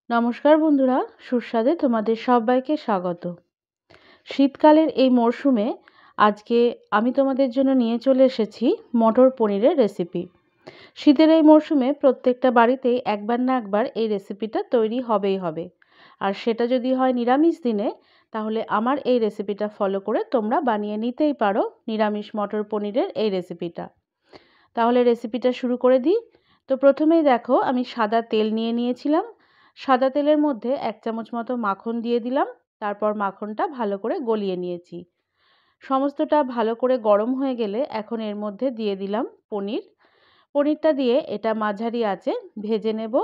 নমস্কার বন্ধুরা, সুস্বাদে তোমাদের সবাইকে স্বাগত। শীতকালের এই মরশুমে আজকে আমি তোমাদের জন্য নিয়ে চলে এসেছি মটর পনিরের রেসিপি। শীতের এই মরশুমে প্রত্যেকটা বাড়িতেই একবার না একবার এই রেসিপিটা তৈরি হবেই হবে। আর সেটা যদি হয় নিরামিষ দিনে, তাহলে আমার এই রেসিপিটা ফলো করে তোমরা বানিয়ে নিতেই পারো নিরামিষ মটর পনিরের এই রেসিপিটা। তাহলে রেসিপিটা শুরু করে দিই। তো প্রথমেই দেখো, আমি সাদা তেল নিয়ে নিয়েছিলাম। সাদা তেলের মধ্যে 1 চামচ মতো মাখন দিয়ে দিলাম। তারপর মাখনটা ভালো করে গলিয়ে নিয়েছি। সমস্তটা ভালো করে গরম হয়ে গেলে এখন এর মধ্যে দিয়ে দিলাম পনির। পনিরটা দিয়ে এটা মাঝারি আঁচে ভেজে নেব।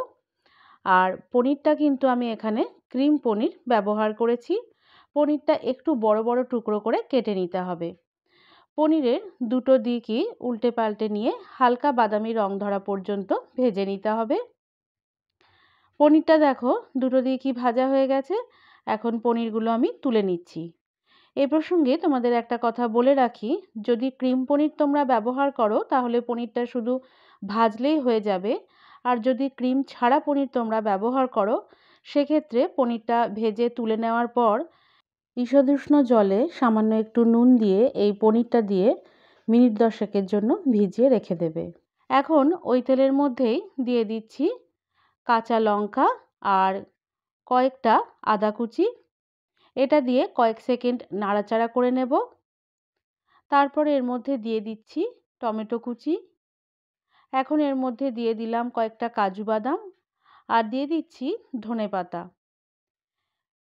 আর পনিরটা কিন্তু আমি এখানে ক্রিম পনির ব্যবহার করেছি। পনিরটা একটু বড় বড় টুকরো করে কেটে নিতে হবে। পনিরের দুটো দিকই উল্টে পাল্টে নিয়ে হালকা বাদামি রং ধরা পর্যন্ত ভেজে নিতে হবে। পনিরটা দেখো দুটো দিকই ভাজা হয়ে গেছে। এখন পনিরগুলো আমি তুলে নিচ্ছি। এই প্রসঙ্গে তোমাদের একটা কথা বলে রাখি, যদি ক্রিম পনির তোমরা ব্যবহার করো তাহলে পনিরটা শুধু ভাজলেই হয়ে যাবে। আর যদি ক্রিম ছাড়া পনির তোমরা ব্যবহার করো, সেক্ষেত্রে পনিরটা ভেজে তুলে নেওয়ার পর ঈষদুষ্ণ জলে সামান্য একটু নুন দিয়ে এই পনিরটা দিয়ে মিনিট 10 জন্য ভিজিয়ে রেখে দেবে। এখন ওই তেলের মধ্যেই দিয়ে দিচ্ছি কাঁচা লঙ্কা আর কয়েকটা আদা কুচি। এটা দিয়ে কয়েক সেকেন্ড নাড়াচাড়া করে নেব। তারপরে এর মধ্যে দিয়ে দিচ্ছি টমেটো কুচি। এখন এর মধ্যে দিয়ে দিলাম কয়েকটা কাজু বাদাম আর দিয়ে দিচ্ছি ধনেপাতা।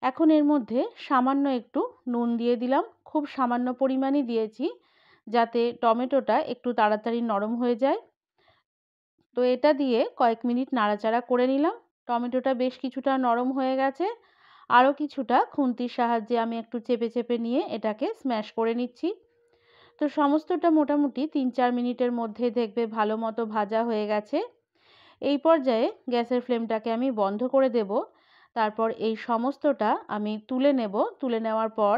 এখন এর মধ্যে সামান্য একটু নুন দিয়ে দিলাম, খুব সামান্য পরিমাণই দিয়েছি যাতে টমেটোটা একটু তাড়াতাড়ি নরম হয়ে যায়। তো এটা দিয়ে কয়েক মিনিট নাড়াচাড়া করে নিলাম। টমেটোটা বেশ কিছুটা নরম হয়ে গেছে। আরও কিছুটা খুন্তির সাহায্যে আমি একটু চেপে চেপে নিয়ে এটাকে স্ম্যাশ করে নিচ্ছি। তো সমস্তটা মোটামুটি 3-4 মিনিটের মধ্যে দেখবে ভালো মতো ভাজা হয়ে গেছে। এই পর্যায়ে গ্যাসের ফ্লেমটাকে আমি বন্ধ করে দেব। তারপর এই সমস্তটা আমি তুলে নেব। তুলে নেওয়ার পর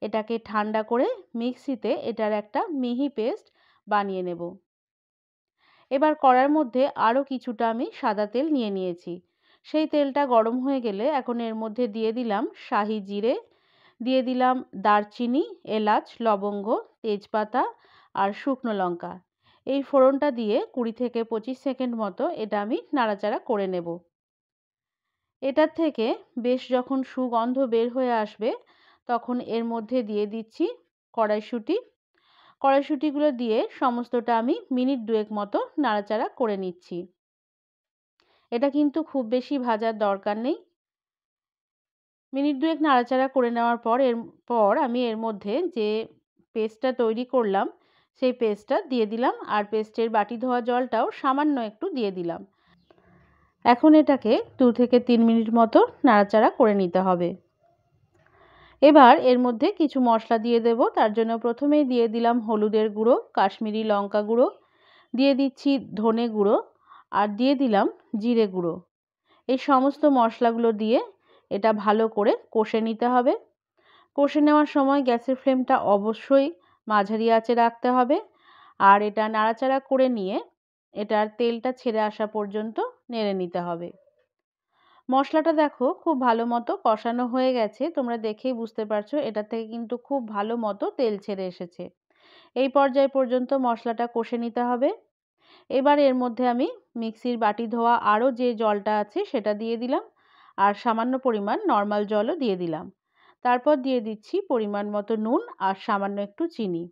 এটাকে ঠান্ডা করে মিক্সিতে এটার একটা মিহি পেস্ট বানিয়ে নেব। এবার কড়ার মধ্যে আরও কিছুটা আমি সাদা তেল নিয়ে নিয়েছি। সেই তেলটা গরম হয়ে গেলে এখন এর মধ্যে দিয়ে দিলাম শাহি জিরে, দিয়ে দিলাম দারচিনি, এলাচ, লবঙ্গ, তেজপাতা আর শুকনো লঙ্কা। এই ফোড়নটা দিয়ে 20 থেকে 25 সেকেন্ড মতো এটা আমি নাড়াচাড়া করে নেব। এটার থেকে বেশ যখন সুগন্ধ বের হয়ে আসবে, তখন এর মধ্যে দিয়ে দিচ্ছি কড়াইশুঁটি। কড়াইশুঁটিগুলো দিয়ে সমস্তটা আমি মিনিট 2 মতো নাড়াচাড়া করে নিচ্ছি। এটা কিন্তু খুব বেশি ভাজার দরকার নেই। মিনিট 2 নাড়াচাড়া করে নেওয়ার পর আমি এর মধ্যে যে পেস্টটা তৈরি করলাম সেই পেস্টটা দিয়ে দিলাম আর পেস্টের বাটি ধোয়া জলটাও সামান্য একটু দিয়ে দিলাম। এখন এটাকে 2 থেকে 3 মিনিট মতো নাড়াচাড়া করে নিতে হবে। এবার এর মধ্যে কিছু মশলা দিয়ে দেব। তার জন্য প্রথমেই দিয়ে দিলাম হলুদের গুঁড়ো, কাশ্মীরি লঙ্কা গুঁড়ো, দিয়ে দিচ্ছি ধনে গুঁড়ো আর দিয়ে দিলাম জিরে গুঁড়ো। এই সমস্ত মশলাগুলো দিয়ে এটা ভালো করে কষে নিতে হবে। কষে নেওয়ার সময় গ্যাসের ফ্লেমটা অবশ্যই মাঝারি আঁচে রাখতে হবে আর এটা নাড়াচাড়া করে নিয়ে এটার তেলটা ছেড়ে আসা পর্যন্ত নেড়ে নিতে হবে। মশলাটা দেখো খুব ভালো মতো কষানো হয়ে গেছে। তোমরা দেখেই বুঝতে পারছো এটা থেকে কিন্তু খুব ভালো মতো তেল ছেড়ে এসেছে। এই পর্যায় পর্যন্ত মশলাটা কষে নিতে হবে। এবার এর মধ্যে আমি মিক্সির বাটি ধোয়া আরও যে জলটা আছে সেটা দিয়ে দিলাম আর সামান্য পরিমাণ নর্মাল জলও দিয়ে দিলাম। তারপর দিয়ে দিচ্ছি পরিমাণ মতো নুন আর সামান্য একটু চিনি।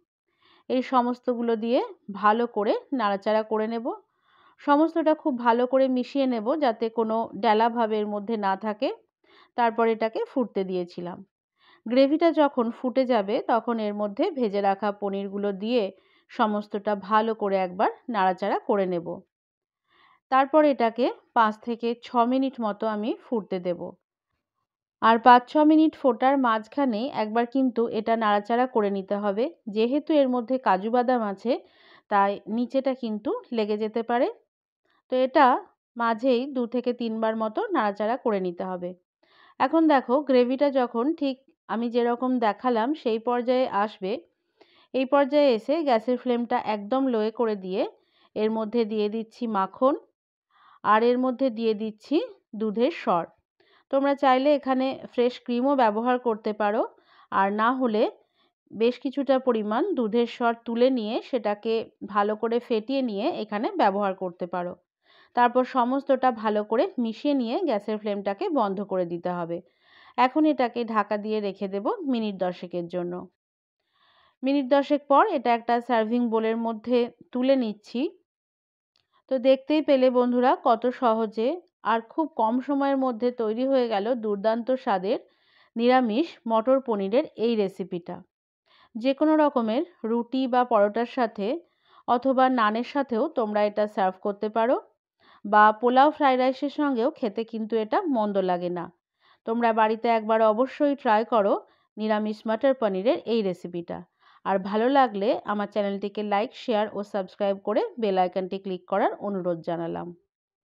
এই সমস্তগুলো দিয়ে ভালো করে নাড়াচাড়া করে নেব। সমস্তটা খুব ভালো করে মিশিয়ে নেব যাতে কোনো ডেলা ভাব এর মধ্যে না থাকে। তারপর এটাকে ফুটতে দিয়েছিলাম। গ্রেভিটা যখন ফুটে যাবে তখন এর মধ্যে ভেজে রাখা পনিরগুলো দিয়ে সমস্তটা ভালো করে একবার নাড়াচাড়া করে নেব। তারপর এটাকে 5 থেকে 6 মিনিট মতো আমি ফুটতে দেব। আর 5-6 মিনিট ফোটার মাঝখানে একবার কিন্তু এটা নাড়াচাড়া করে নিতে হবে। যেহেতু এর মধ্যে কাজু বাদাম আছে, তাই নিচেটা কিন্তু লেগে যেতে পারে। তো এটা মাঝেই 2 থেকে 3 বার মতো নাড়াচাড়া করে নিতে হবে। এখন দেখো গ্রেভিটা যখন ঠিক আমি যেরকম দেখালাম সেই পর্যায়ে আসবে, এই পর্যায়ে এসে গ্যাসের ফ্লেমটা একদম লোয়ে করে দিয়ে এর মধ্যে দিয়ে দিচ্ছি মাখন আর এর মধ্যে দিয়ে দিচ্ছি দুধের সর। তোমরা চাইলে এখানে ফ্রেশ ক্রিমও ব্যবহার করতে পারো, আর না হলে বেশ কিছুটা পরিমাণ দুধের সর তুলে নিয়ে সেটাকে ভালো করে ফেটিয়ে নিয়ে এখানে ব্যবহার করতে পারো। তারপর সমস্তটা ভালো করে মিশিয়ে নিয়ে গ্যাসের ফ্লেমটাকে বন্ধ করে দিতে হবে। এখন এটাকে ঢাকা দিয়ে রেখে দেব মিনিট 10 জন্য। মিনিট 10 পর এটা একটা সার্ভিং বোলের মধ্যে তুলে নিচ্ছি। তো দেখতেই পেলে বন্ধুরা কত সহজে আর খুব কম সময়ের মধ্যে তৈরি হয়ে গেল দুর্দান্ত স্বাদের নিরামিষ মটর পনিরের এই রেসিপিটা। যে কোনো রকমের রুটি বা পরোটার সাথে অথবা নানের সাথেও তোমরা এটা সার্ভ করতে পারো, বা পোলাও ফ্রাইড রাইসের সঙ্গেও খেতে কিন্তু এটা মন্দ লাগে না। তোমরা বাড়িতে একবার অবশ্যই ট্রাই করো নিরামিষ মটর পনিরের এই রেসিপিটা। আর ভালো লাগলে আমার চ্যানেলটিকে লাইক, শেয়ার ও সাবস্ক্রাইব করে বেল আইকনটি ক্লিক করার অনুরোধ জানালাম।